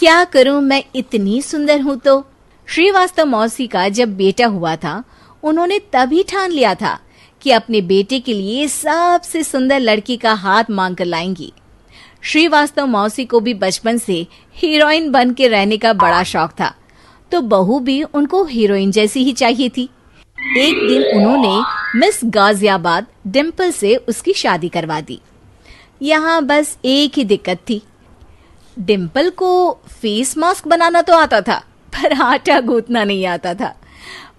क्या करूं, मैं इतनी सुंदर हूं। तो श्रीवास्तव मौसी का जब बेटा हुआ था, उन्होंने तभी ठान लिया था कि अपने बेटे के लिए सबसे सुंदर लड़की का हाथ मांग कर लाएंगी। श्रीवास्तव मौसी को भी बचपन से हीरोइन बन के रहने का बड़ा शौक था, तो बहू भी उनको हीरोइन जैसी ही चाहिए थी। एक दिन उन्होंने मिस गाजियाबाद डिम्पल से उसकी शादी करवा दी। यहाँ बस एक ही दिक्कत थी, डिम्पल को फेस मास्क बनाना तो आता था, पर आटा गूंथना नहीं आता था।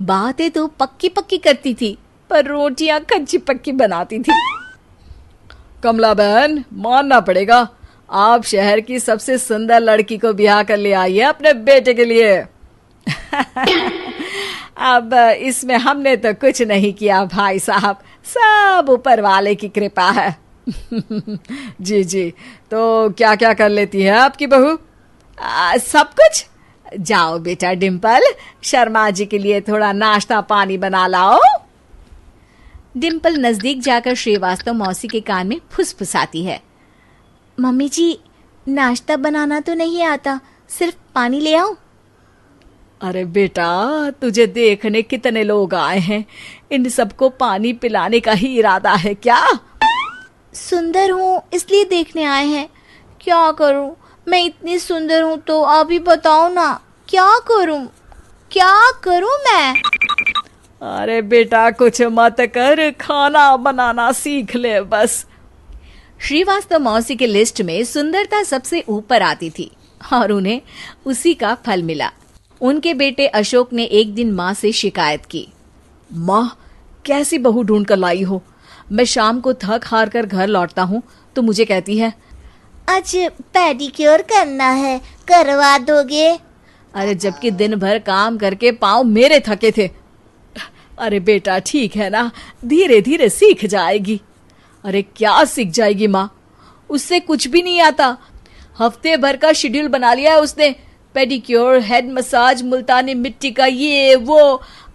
बातें तो पक्की पक्की करती थी, पर रोटियां कच्ची पक्की बनाती थी। कमला बहन, मानना पड़ेगा, आप शहर की सबसे सुंदर लड़की को ब्याह कर ले आई है अपने बेटे के लिए। अब इसमें हमने तो कुछ नहीं किया भाई साहब, सब ऊपर वाले की कृपा है। जी जी, तो क्या क्या कर लेती है आपकी बहू? सब कुछ। जाओ बेटा डिम्पल, शर्मा जी के लिए थोड़ा नाश्ता पानी बना लाओ। डिम्पल नजदीक जाकर श्रीवास्तव मौसी के कान में फुसफुसाती है। मम्मी जी, नाश्ता बनाना तो नहीं आता, सिर्फ पानी ले आओ। अरे बेटा, तुझे देखने कितने लोग आए हैं, इन सबको पानी पिलाने का ही इरादा है क्या? सुंदर हूँ इसलिए देखने आए हैं। क्या करूँ, मैं इतनी सुंदर हूँ तो आप ही बताओ ना, क्या करूँ मैं? अरे बेटा, कुछ मत कर, खाना बनाना सीख ले बस। श्रीवास्तव मौसी के लिस्ट में सुंदरता सबसे ऊपर आती थी और उन्हें उसी का फल मिला। उनके बेटे अशोक ने एक दिन माँ से शिकायत की। माँ, कैसी बहू ढूंढ कर लाई हो? मैं शाम को थक हार कर घर लौटता हूँ तो मुझे कहती है, आज पेडिक्योर करना है, करवा दोगे? अरे जबकि दिन भर काम करके पाँव मेरे थके थे। अरे बेटा ठीक है ना, धीरे धीरे सीख जाएगी। अरे क्या सीख जाएगी माँ, उससे कुछ भी नहीं आता। हफ्ते भर का शेड्यूल बना लिया है उसने, पेडिक्योर, हेड मसाज, मुल्तानी मिट्टी का ये वो,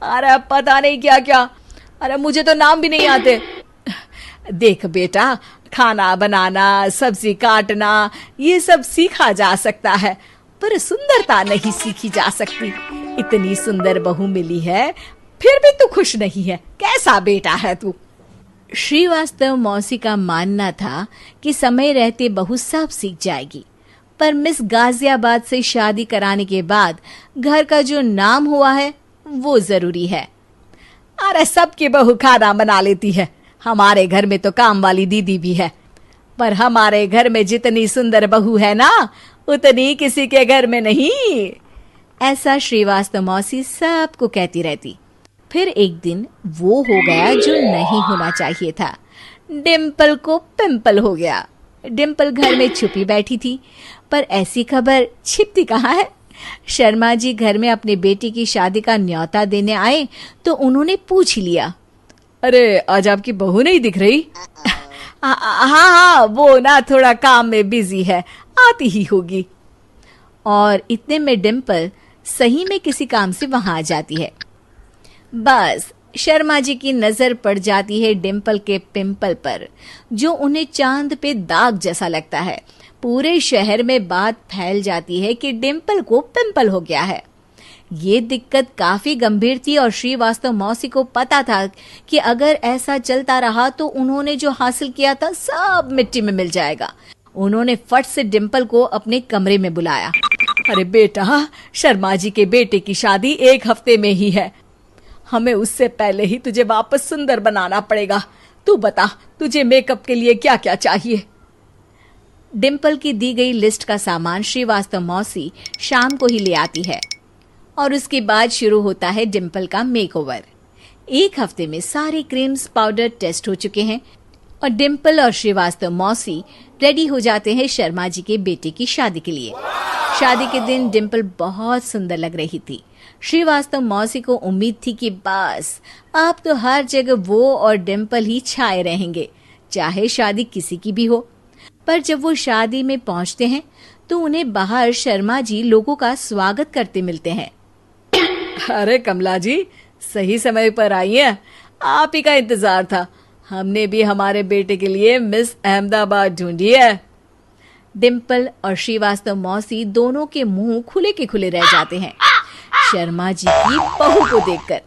अरे पता नहीं क्या क्या। अरे मुझे तो नाम भी नहीं आते। देख बेटा, खाना बनाना, सब्जी काटना, ये सब सीखा जा सकता है, पर सुंदरता नहीं सीखी जा सकती। इतनी सुंदर बहू मिली है, फिर भी तू खुश नहीं है, कैसा बेटा है तू? श्रीवास्तव मौसी का मानना था कि समय रहते बहू सब सीख जाएगी, पर मिस गाजियाबाद से शादी कराने के बाद घर का जो नाम हुआ है वो जरूरी है। अरे सबकी बहू खाना बना लेती है, हमारे घर में तो काम वाली दीदी भी है, पर हमारे घर में जितनी सुंदर बहू है ना, उतनी किसी के घर में नहीं। ऐसा श्रीवास्तव मौसी सबको कहती रहती। फिर एक दिन वो हो गया जो नहीं होना चाहिए था, डिम्पल को पिंपल हो गया। डिम्पल घर में छुपी बैठी थी, पर ऐसी खबर छिपती कहाँ है। शर्मा जी घर में अपने बेटी की शादी का न्योता देने आए तो उन्होंने पूछ लिया, अरे आज आपकी बहू नहीं दिख रही? हाँ, वो ना थोड़ा काम में बिजी है, आती ही होगी। और इतने में डिम्पल सही में किसी काम से वहां आ जाती है। बस शर्मा जी की नजर पड़ जाती है डिम्पल के पिंपल पर, जो उन्हें चांद पे दाग जैसा लगता है। पूरे शहर में बात फैल जाती है कि डिम्पल को पिंपल हो गया है। ये दिक्कत काफी गंभीर थी और श्रीवास्तव मौसी को पता था कि अगर ऐसा चलता रहा तो उन्होंने जो हासिल किया था सब मिट्टी में मिल जाएगा। उन्होंने फट से डिम्पल को अपने कमरे में बुलाया। अरे बेटा, शर्मा जी के बेटे की शादी 1 हफ्ते में ही है, हमें उससे पहले ही तुझे वापस सुंदर बनाना पड़ेगा। तू बता, तुझे मेकअप के लिए क्या क्या चाहिए? डिम्पल की दी गई लिस्ट का सामान श्रीवास्तव मौसी शाम को ही ले आती है और उसके बाद शुरू होता है डिम्पल का मेकओवर। 1 हफ्ते में सारे क्रीम्स पाउडर टेस्ट हो चुके हैं और डिम्पल और श्रीवास्तव मौसी रेडी हो जाते हैं शर्मा जी के बेटे की शादी के लिए। शादी के दिन डिम्पल बहुत सुंदर लग रही थी। श्रीवास्तव मौसी को उम्मीद थी कि बस अब तो हर जगह वो और डिम्पल ही छाए रहेंगे, चाहे शादी किसी की भी हो। पर जब वो शादी में पहुंचते हैं तो उन्हें बाहर शर्मा जी लोगों का स्वागत करते मिलते हैं। अरे कमला जी, सही समय पर आई हैं, आप ही का इंतजार था। हमने भी हमारे बेटे के लिए मिस अहमदाबाद ढूंढी है। डिम्पल और श्रीवास्तव मौसी दोनों के मुंह खुले के खुले रह जाते हैं शर्मा जी की बहू को देखकर।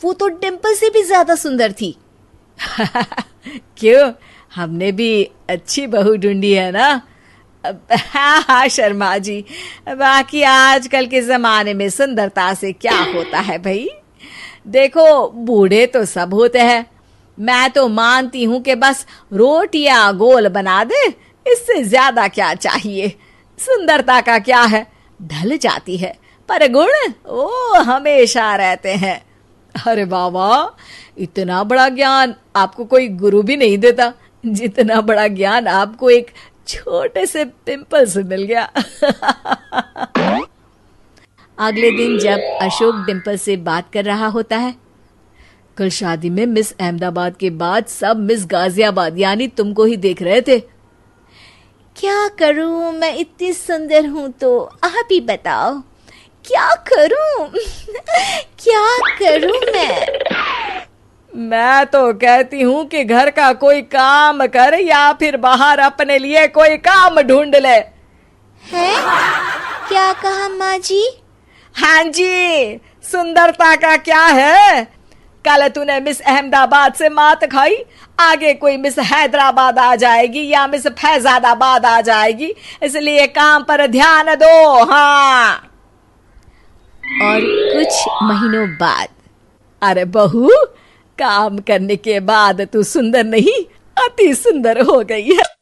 वो तो डिम्पल से भी ज्यादा सुंदर थी। क्यों, हमने भी अच्छी बहू ढूंढी है ना? हाँ शर्मा जी, बाकी आजकल के जमाने में सुंदरता से क्या होता है भाई। देखो, बूढ़े तो सब होते हैं। मैं तो मानती हूं कि बस रोटियां गोल बना दे, इससे ज्यादा क्या चाहिए। सुंदरता का क्या है, ढल जाती है, पर गुण वो हमेशा रहते हैं। अरे बाबा, इतना बड़ा ज्ञान आपको कोई गुरु भी नहीं देता जितना बड़ा ज्ञान आपको एक छोटे से पिंपल से मिल गया। अगले दिन जब अशोक डिम्पल से बात कर रहा होता है, कल शादी में मिस अहमदाबाद के बाद सब मिस गाजियाबाद यानी तुमको ही देख रहे थे। क्या करूं, मैं इतनी सुंदर हूं तो आप ही बताओ क्या करूं। क्या करूं मैं तो कहती हूँ कि घर का कोई काम कर या फिर बाहर अपने लिए कोई काम ढूंढ ले। है? क्या कहा माँ जी? हाँ जी, सुंदरता का क्या है। कल तूने मिस अहमदाबाद से मात खाई, आगे कोई मिस हैदराबाद आ जाएगी या मिस फैजाबाद आ जाएगी, इसलिए काम पर ध्यान दो। हाँ। और कुछ महीनों बाद, अरे बहू, काम करने के बाद तू सुंदर नहीं, अति सुंदर हो गई है।